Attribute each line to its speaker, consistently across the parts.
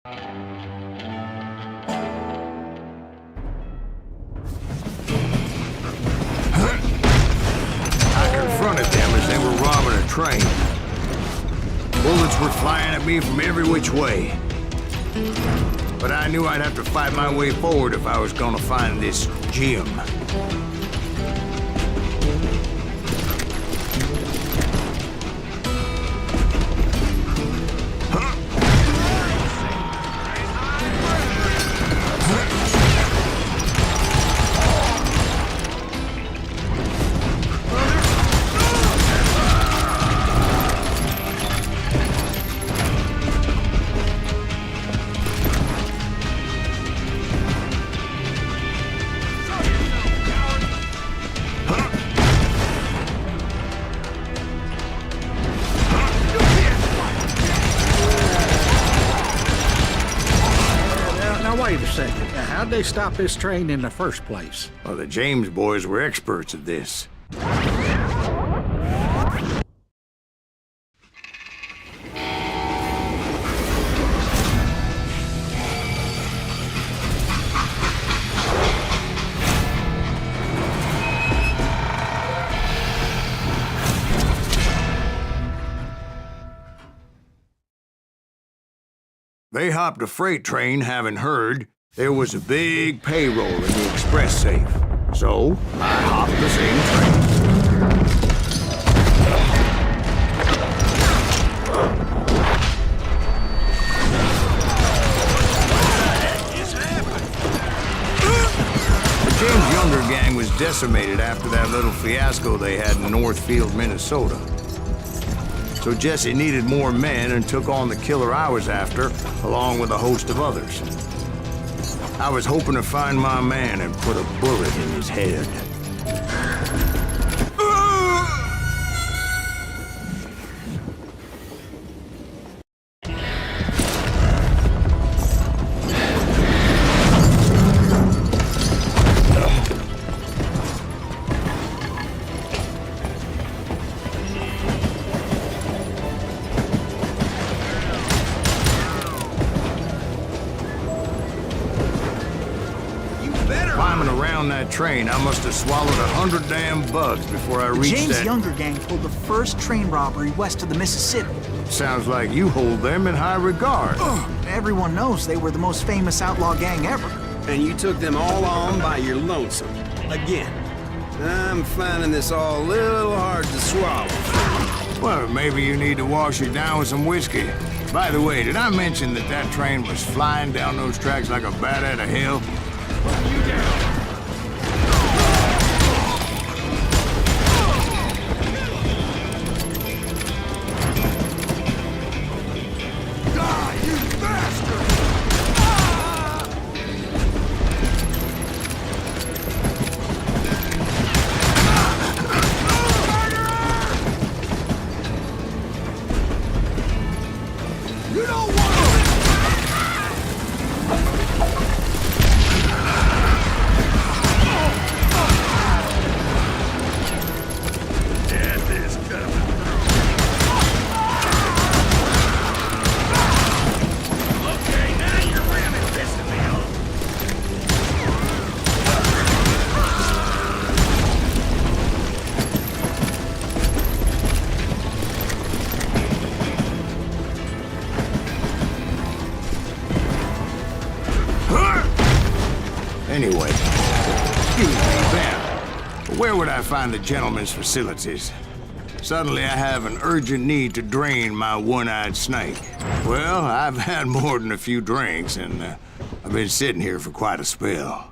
Speaker 1: Confronted them as they were robbing a train. Bullets were flying at me from every which way. But I knew I'd have to fight my way forward if I was gonna find this gem.
Speaker 2: Wait a second. How'd they stop this train in the first place?
Speaker 1: Well, the James boys were experts at this. They hopped a freight train, having heard there was a big payroll in the express safe. So, I hopped the same train. The James Younger gang was decimated after that little fiasco they had in Northfield, Minnesota. So Jesse needed more men and took on the killer I was after, along with a host of others. I was hoping to find my man and put a bullet in his head. Climbing around that train, I must have swallowed 100 damn bugs before I reached
Speaker 3: James
Speaker 1: that...
Speaker 3: Younger gang pulled the first train robbery west of the Mississippi.
Speaker 1: Sounds like you hold them in high regard.
Speaker 3: Everyone knows they were the most famous outlaw gang ever.
Speaker 4: And you took them all on by your lonesome. Again. I'm finding this all a little hard to swallow.
Speaker 1: Well, maybe you need to wash it down with some whiskey. By the way, did I mention that that train was flying down those tracks like a bat out of hell? You down. Anyway, excuse me, Ben. Where would I find the gentleman's facilities? Suddenly I have an urgent need to drain my one-eyed snake. Well, I've had more than a few drinks, and I've been sitting here for quite a spell.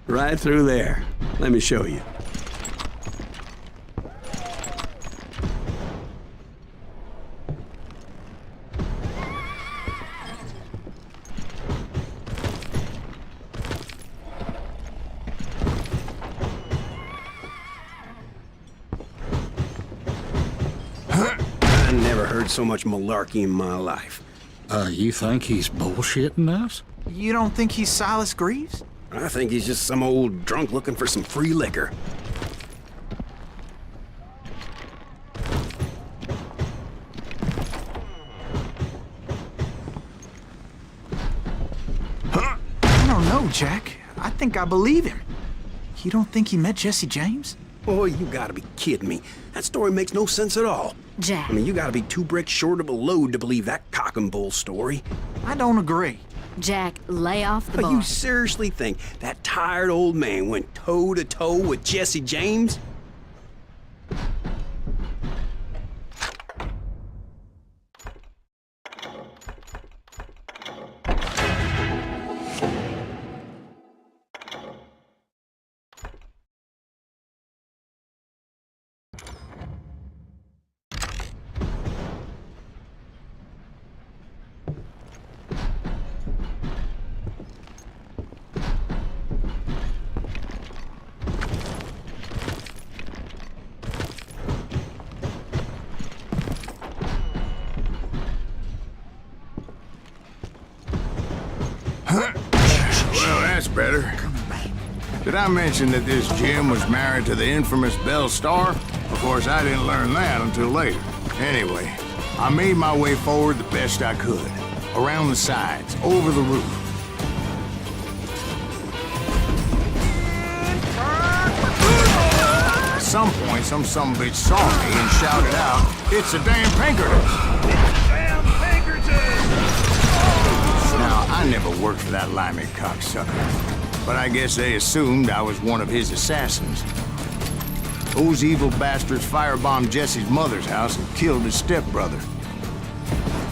Speaker 4: Right through there. Let me show you. I never heard so much malarkey in my life.
Speaker 2: You think he's bullshitting us?
Speaker 3: You don't think he's Silas Greaves?
Speaker 4: I think he's just some old drunk looking for some free liquor.
Speaker 3: No, Jack. I think I believe him. You don't think he met Jesse James?
Speaker 4: Oh, you gotta be kidding me. That story makes no sense at all.
Speaker 5: Jack.
Speaker 4: I mean, you gotta be 2 bricks short of a load to believe that cock and bull story.
Speaker 3: I don't agree.
Speaker 5: Jack, lay off the
Speaker 4: But
Speaker 5: bar.
Speaker 4: you seriously think that tired old man went toe-to-toe with Jesse James?
Speaker 1: Well, that's better. Did I mention that this Jim was married to the infamous Belle Starr? Of course, I didn't learn that until later. Anyway, I made my way forward the best I could. Around the sides, over the roof. At some point, some sumbitch saw me and shouted out, "It's a damn Pinkerton!" Now, I never worked for that limey cocksucker, but I guess they assumed I was one of his assassins. Those evil bastards firebombed Jesse's mother's house and killed his stepbrother.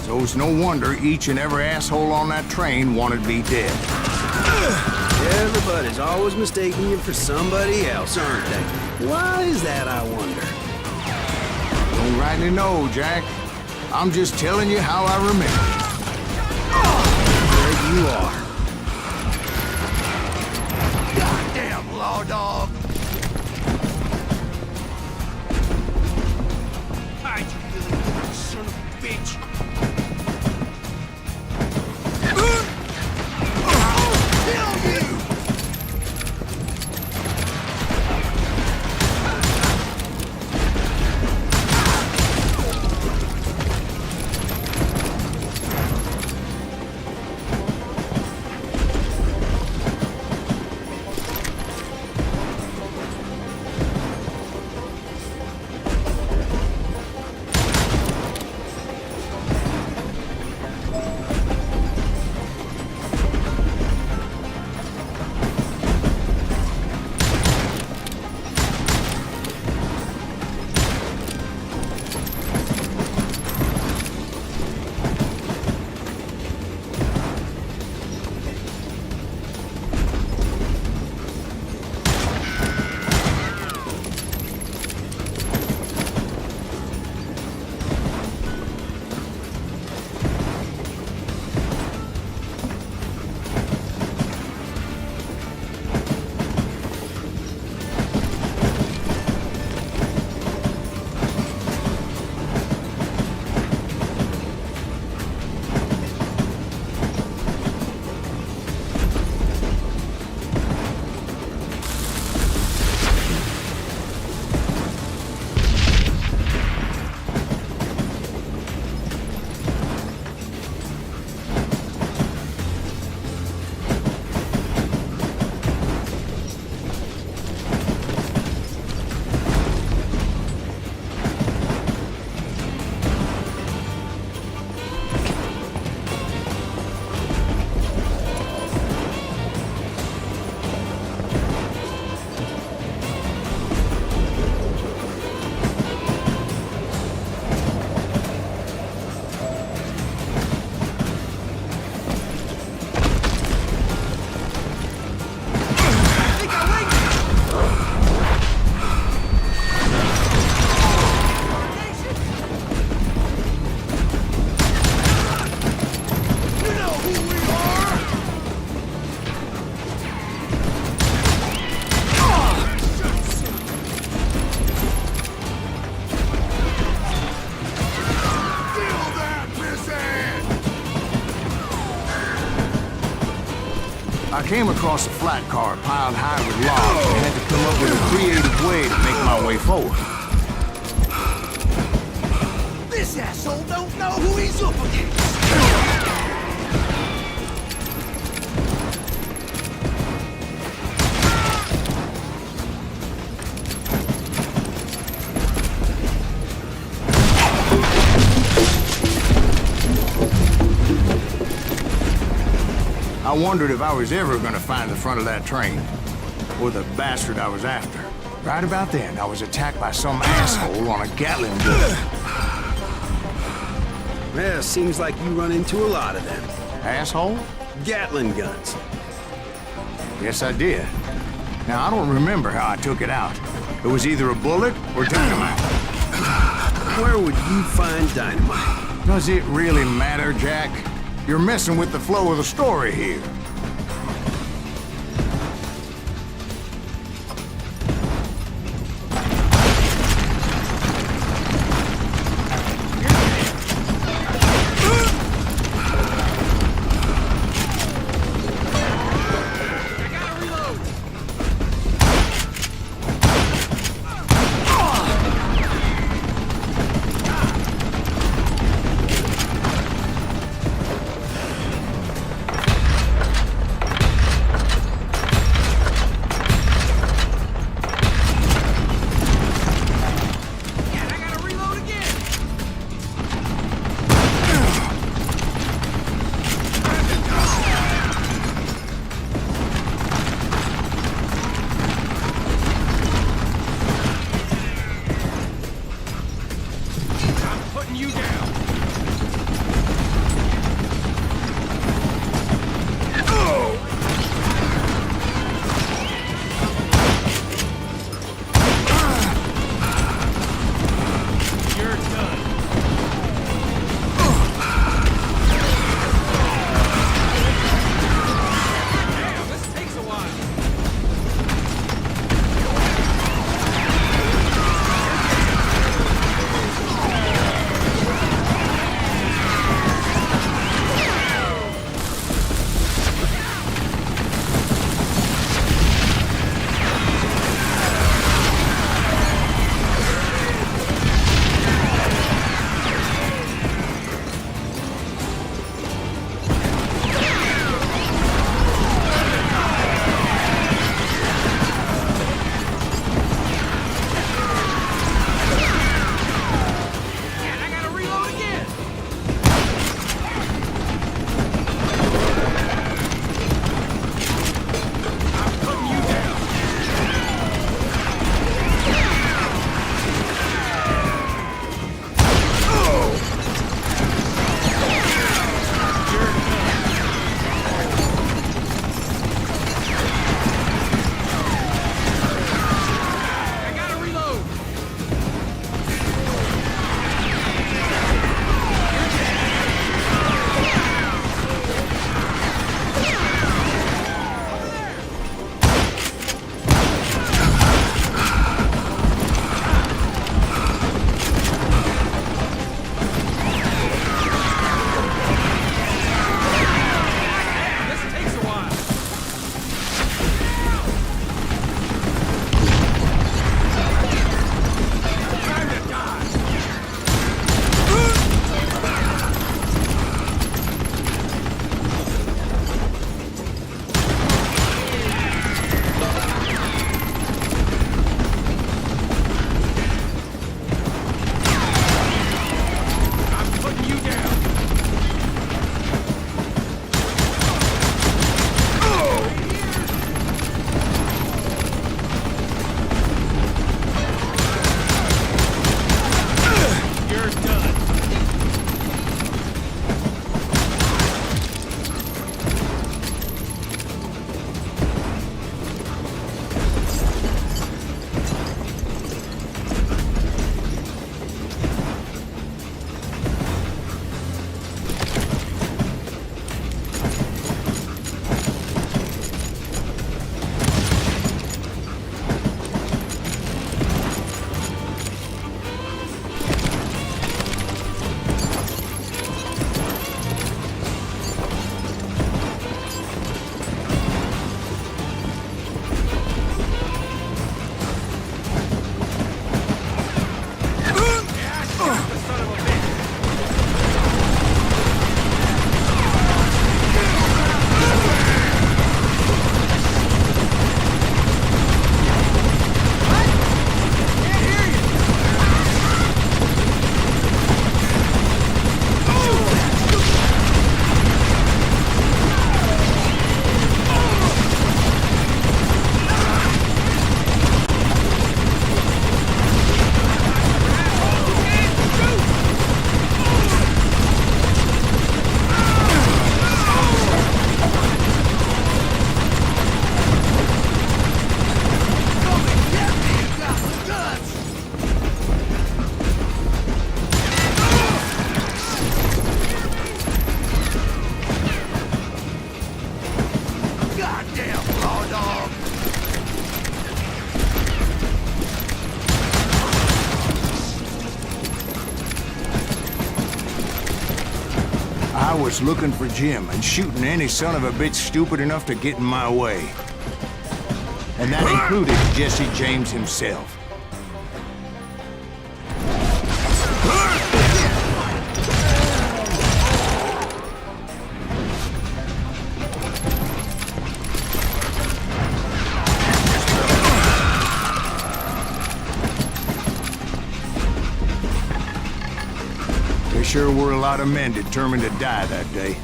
Speaker 1: So it's no wonder each and every asshole on that train wanted me dead.
Speaker 4: Everybody's always mistaking you for somebody else, aren't they? Why is that, I wonder?
Speaker 1: Don't rightly know, Jack. I'm just telling you how I remember.
Speaker 4: There you are.
Speaker 1: Goddamn law dog!
Speaker 4: Hide, you little son of a bitch.
Speaker 1: I came across a flat car piled high with logs and had to come up with a creative way to make my way forward.
Speaker 6: This asshole don't know who he's up against!
Speaker 1: I wondered if I was ever gonna find the front of that train, or the bastard I was after. Right about then, I was attacked by some asshole on a Gatling gun.
Speaker 4: Yeah, seems like you run into a lot of them.
Speaker 1: Asshole?
Speaker 4: Gatling guns.
Speaker 1: Yes, I did. Now, I don't remember how I took it out. It was either a bullet or dynamite.
Speaker 4: Where would you find dynamite?
Speaker 1: Does it really matter, Jack? You're messing with the flow of the story here. I was looking for Jim and shooting any son of a bitch stupid enough to get in my way. And that included Jesse James himself. There sure were a lot of men determined to die that day.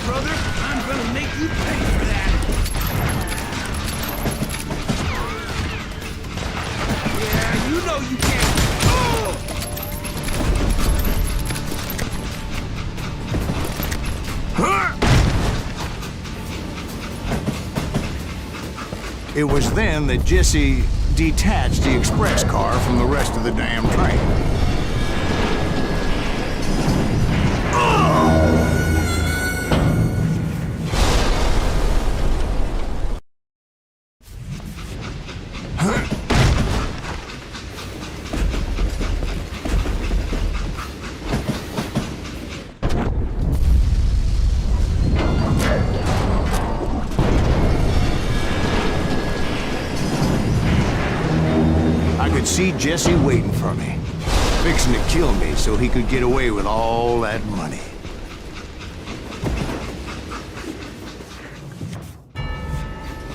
Speaker 6: Brother, I'm gonna make you pay for that. Yeah, you know you can't.
Speaker 1: It was then that Jesse detached the express car from the rest of the damn train. I could see Jesse waiting for me, fixing to kill me so he could get away with all that money.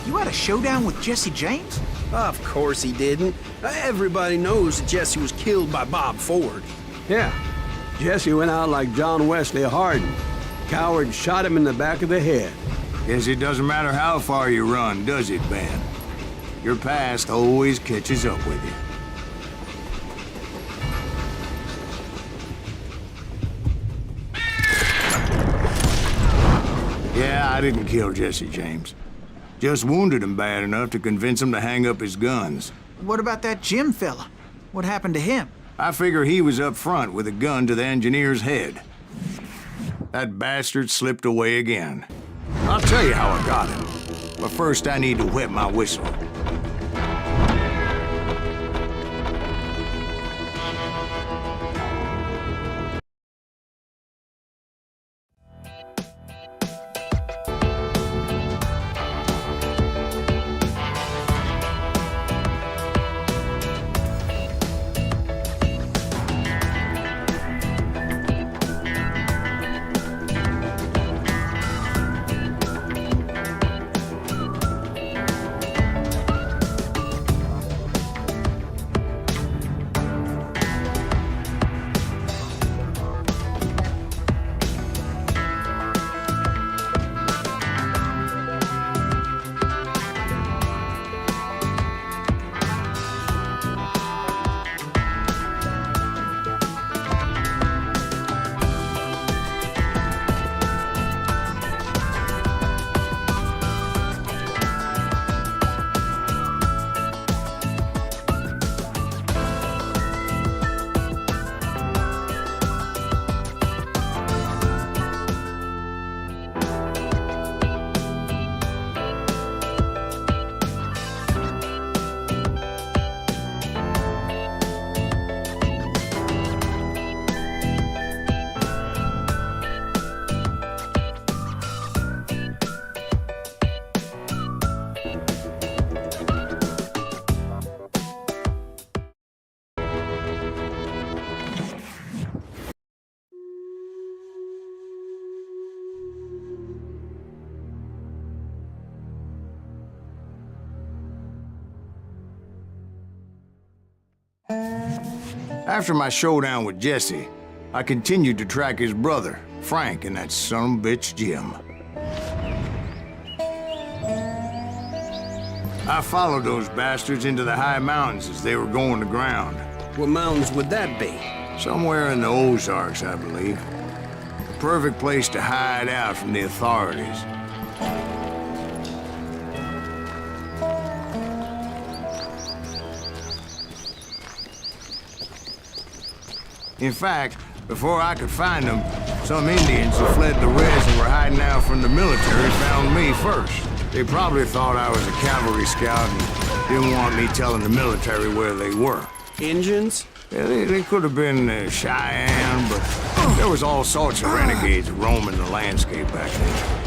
Speaker 3: You had a showdown with Jesse James?
Speaker 4: Of course he didn't. Everybody knows that Jesse was killed by Bob Ford.
Speaker 7: Yeah. Jesse went out like John Wesley Hardin. Coward shot him in the back of the head.
Speaker 1: Guess it doesn't matter how far you run, does it, Ben? Your past always catches up with you. Yeah, I didn't kill Jesse James. Just wounded him bad enough to convince him to hang up his guns.
Speaker 3: What about that Jim fella? What happened to him?
Speaker 1: I figure he was up front with a gun to the engineer's head. That bastard slipped away again. I'll tell you how I got him. But first I need to wet my whistle. After my showdown with Jesse, I continued to track his brother, Frank, and that son of a bitch, Jim. I followed those bastards into the high mountains as they were going to ground.
Speaker 4: What mountains would that be?
Speaker 1: Somewhere in the Ozarks, I believe. The perfect place to hide out from the authorities. In fact, before I could find them, Some Indians who fled the res and were hiding out from the military found me first. They probably thought I was a cavalry scout and didn't want me telling the military where they were.
Speaker 4: Engines?
Speaker 1: Yeah, they could have been Cheyenne, but there was all sorts of renegades roaming the landscape back then.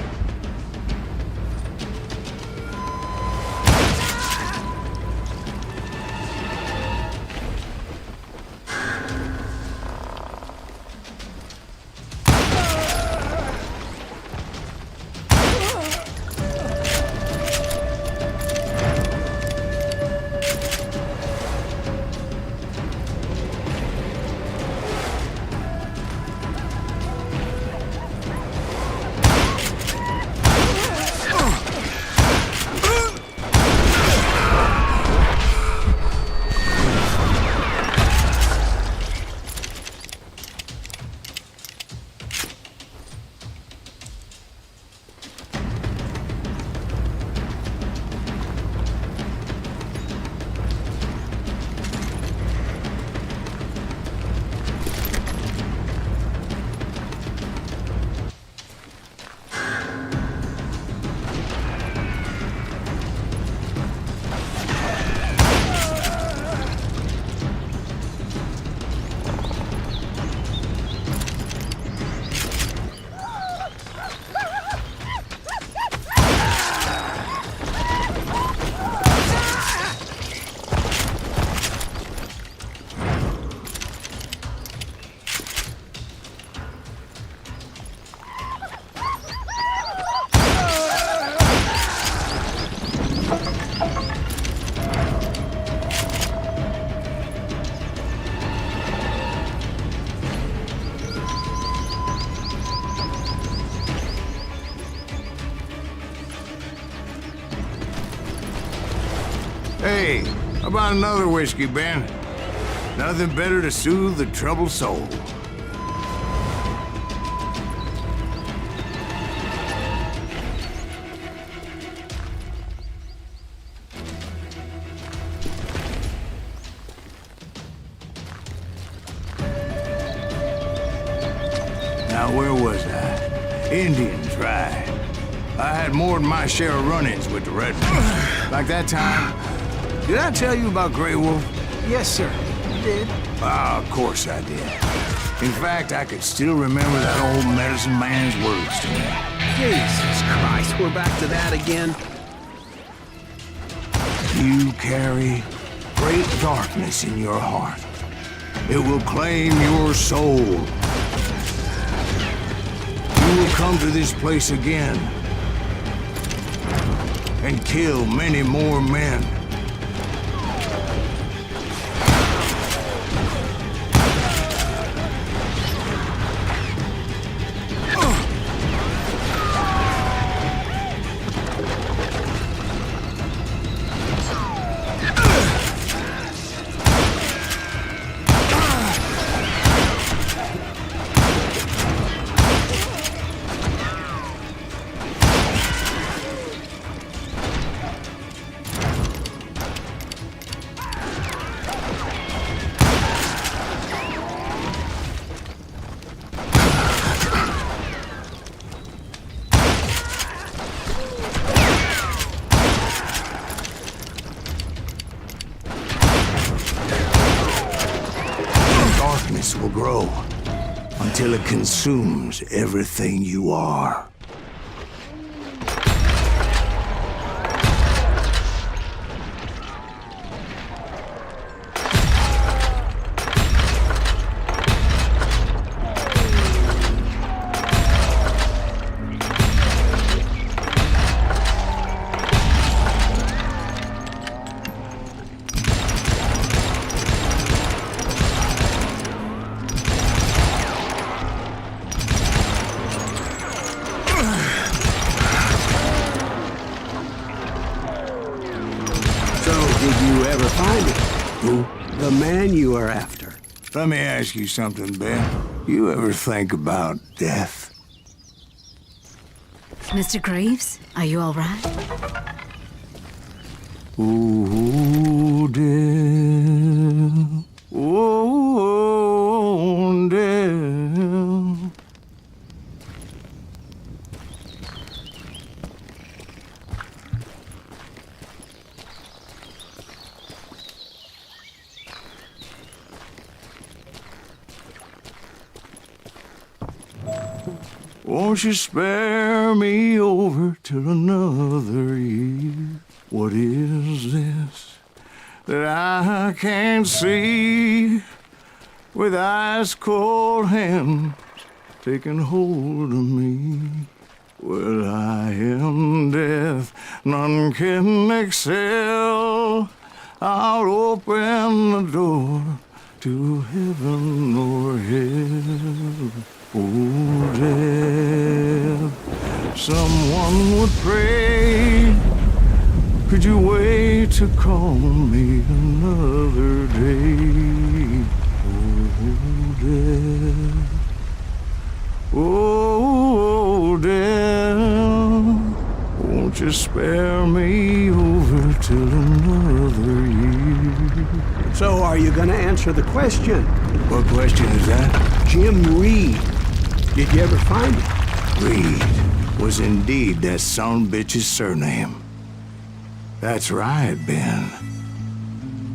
Speaker 1: Hey, how about another whiskey, Ben? Nothing better to soothe the troubled soul. Now, where was I? Indians, right. I had more than my share of run-ins with the rednecks. Like that time. Did I tell you about Grey Wolf?
Speaker 3: Yes, sir. You did.
Speaker 1: Ah, of course I did. In fact, I could still remember that old medicine man's words to me.
Speaker 4: Jesus Christ, we're back to that again?
Speaker 1: You carry great darkness in your heart. It will claim your soul. You will come to this place again and kill many more men. Darkness will grow until it consumes everything you are.
Speaker 7: Did you ever find it? Who? The man you are after.
Speaker 1: Let me ask you something, Ben. You ever think about death?
Speaker 5: Mr. Greaves, are you all right?
Speaker 1: Ooh, death. Oh, death. Won't you spare me over till another year? What is this that I can't see? With ice cold hands taking hold of me. Well, I am death, none can excel. I'll open the door to heaven or hell. Oh, death, someone would pray. Could you wait to call me another day? Oh, death. Oh, death, won't you spare me over till another year?
Speaker 7: So are you gonna answer the question?
Speaker 1: What question is that?
Speaker 7: Jim Reed. Did you ever find him?
Speaker 1: Reed was indeed that son-bitch's surname. That's right, Ben.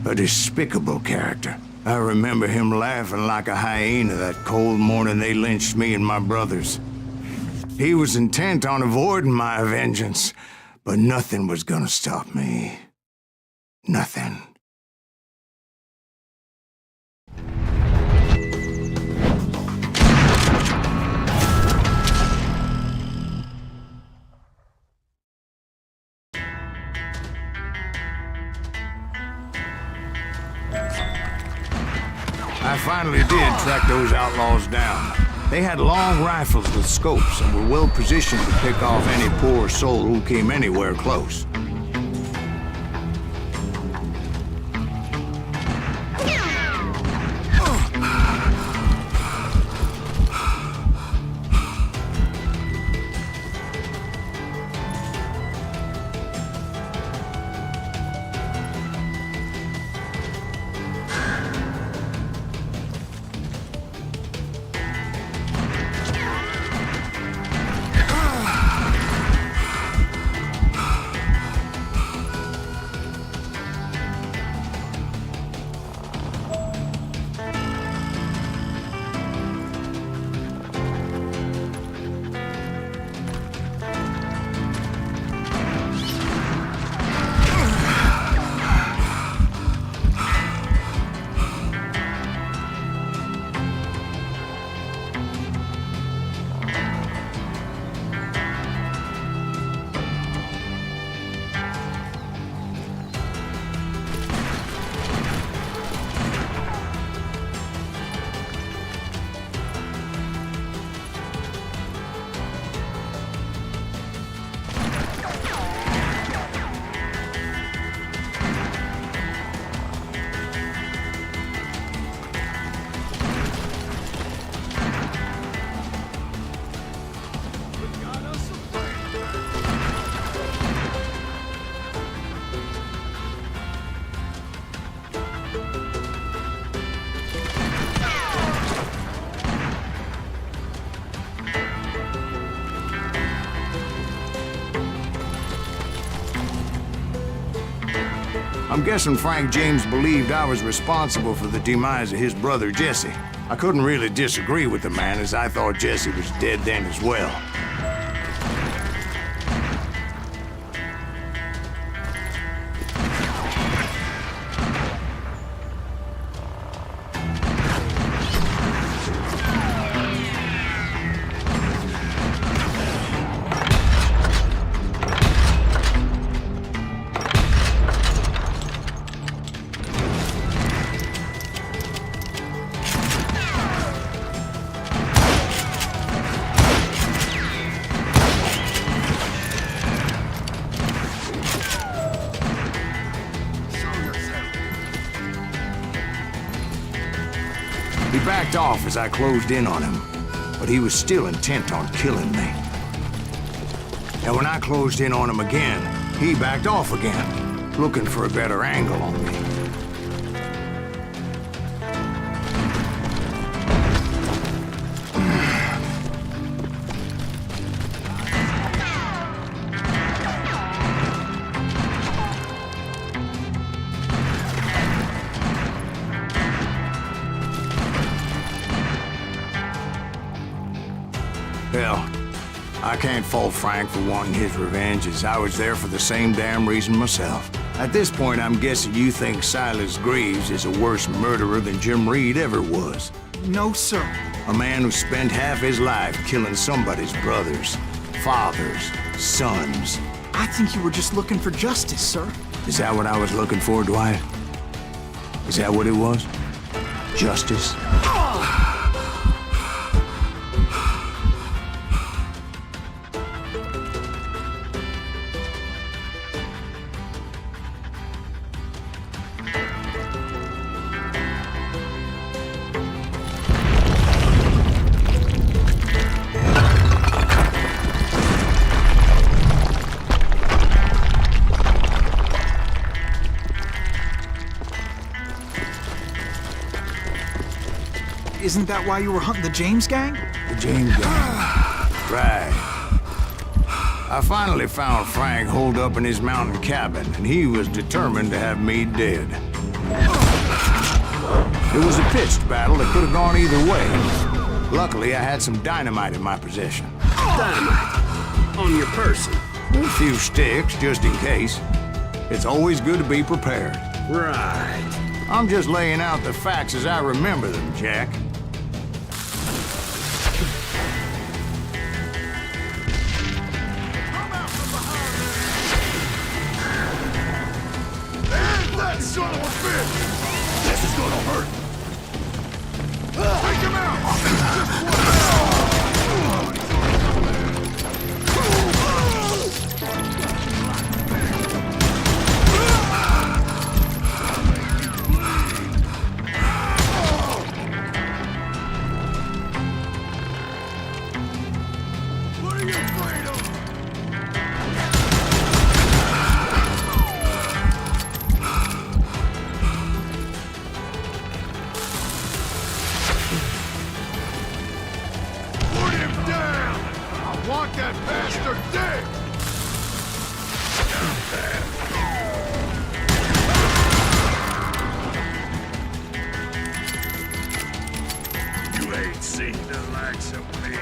Speaker 1: A despicable character. I remember him laughing like a hyena that cold morning they lynched me and my brothers. He was intent on avoiding my vengeance, but nothing was gonna stop me. Nothing. I finally did track those outlaws down. They had long rifles with scopes and were well positioned to pick off any poor soul who came anywhere close. I'm guessing Frank James believed I was responsible for the demise of his brother Jesse. I couldn't really disagree with the man, as I thought Jesse was dead then as well. He backed off as I closed in on him, but he was still intent on killing me. And when I closed in on him again, he backed off again, looking for a better angle on me. Hell, I can't fault Frank for wanting his revenge, as I was there for the same damn reason myself. At this point, I'm guessing you think Silas Greaves is a worse murderer than Jim Reed ever was.
Speaker 3: No, sir.
Speaker 1: A man who spent half his life killing somebody's brothers, fathers, sons.
Speaker 3: I think you were just looking for justice, sir.
Speaker 1: Is that what I was looking for, Dwight? Is that what it was? Justice?
Speaker 3: Isn't that why you were hunting the James gang?
Speaker 1: The James gang. Right. I finally found Frank holed up in his mountain cabin, and he was determined to have me dead. It was a pitched battle that could have gone either way. Luckily, I had some dynamite in my possession.
Speaker 4: Dynamite. On your person.
Speaker 1: A few sticks, just in case. It's always good to be prepared.
Speaker 4: Right.
Speaker 1: I'm just laying out the facts as I remember them, Jack.
Speaker 8: Son of a bitch! This is gonna hurt! Take him out! What are you afraid of? Want that bastard dead! You ain't seen the likes of me.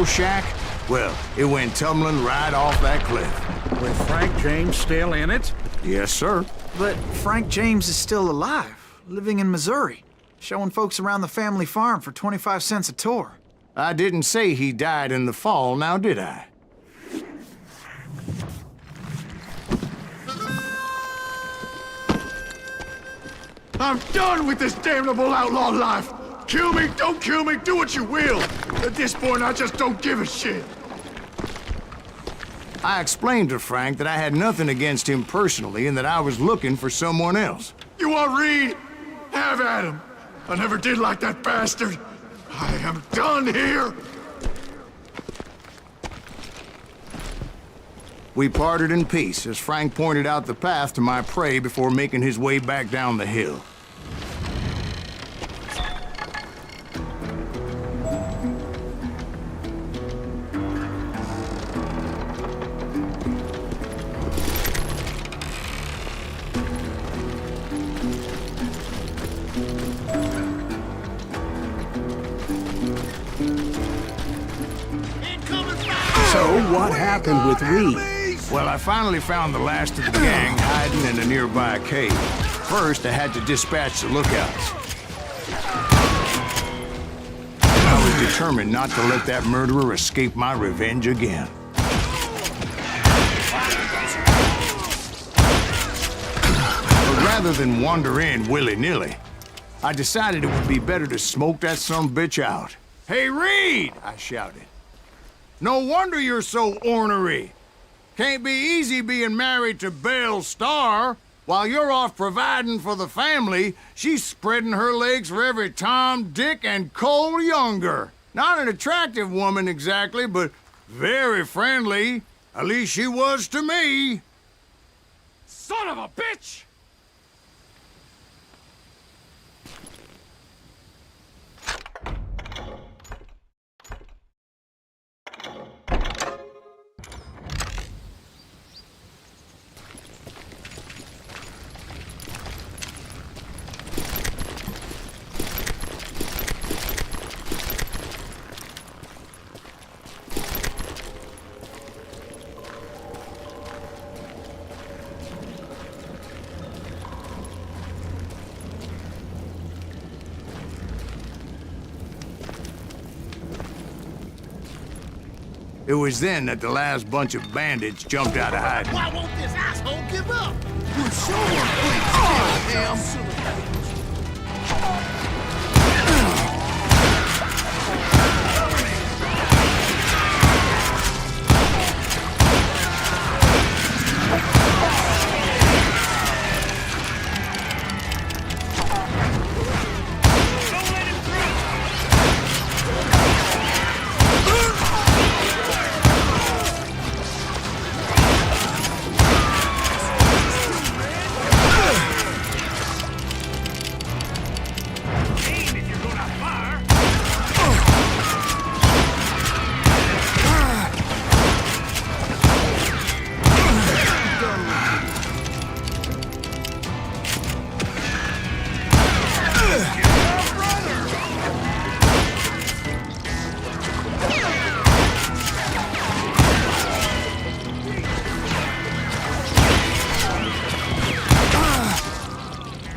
Speaker 1: Shack? Well, it went tumbling right off that cliff.
Speaker 2: With Frank James still in it?
Speaker 1: Yes, sir.
Speaker 3: But Frank James is still alive, living in Missouri, showing folks around the family farm for 25 cents a tour.
Speaker 1: I didn't say he died in the fall, now did I?
Speaker 8: I'm done with this damnable outlaw life! Kill me, don't kill me, do what you will! At this point, I just don't give a shit.
Speaker 1: I explained to Frank that I had nothing against him personally and that I was looking for someone else.
Speaker 8: You want Reed? Have at him. I never did like that bastard. I am done here.
Speaker 1: We parted in peace as Frank pointed out the path to my prey before making his way back down the hill.
Speaker 7: So what happened with Reed?
Speaker 1: Well, I finally found the last of the gang hiding in a nearby cave. First, I had to dispatch the lookouts. I was determined not to let that murderer escape my revenge again. rather than wander in willy-nilly, I decided it would be better to smoke that sumbitch out. "Hey, Reed!" I shouted. "No wonder you're so ornery. Can't be easy being married to Belle Starr. While you're off providing for the family, she's spreading her legs for every Tom, Dick, and Cole Younger. Not an attractive woman exactly, but very friendly. At least she was to me."
Speaker 6: Son of a bitch!
Speaker 1: It was then that the last bunch of bandits jumped out of hiding.
Speaker 8: Why won't this asshole give up? Would someone please kill him?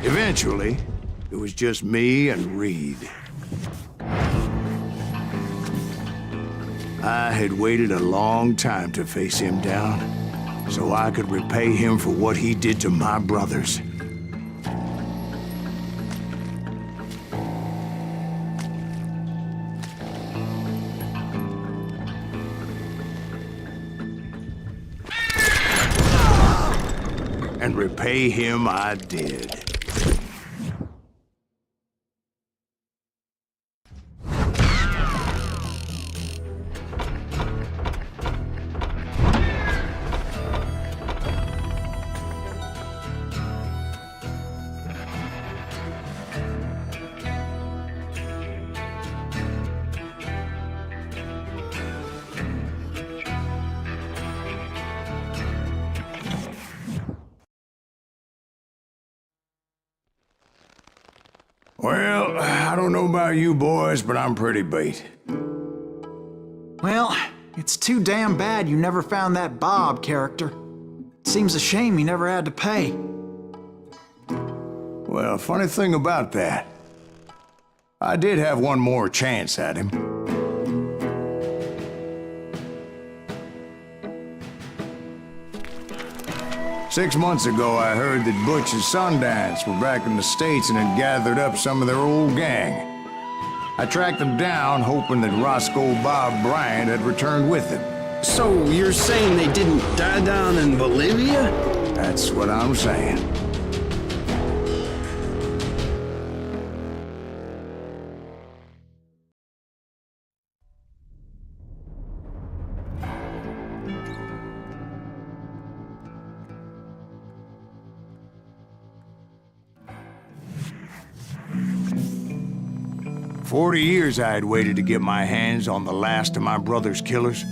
Speaker 1: Eventually, it was just me and Reed. I had waited a long time to face him down, so I could repay him for what he did to my brothers. And repay him I did. Well, I don't know about you boys, but I'm pretty beat.
Speaker 3: Well, it's too damn bad you never found that Bob character. Seems a shame he never had to pay.
Speaker 1: Well, funny thing about that, I did have one more chance at him. Six months ago, I heard that Butch and Sundance were back in the States and had gathered up some of their old gang. I tracked them down, hoping that Roscoe Bob Bryant had returned with them.
Speaker 4: So you're saying they didn't die down in Bolivia?
Speaker 1: That's what I'm saying. "40 years I had waited to get my hands on the last of my brother's killers.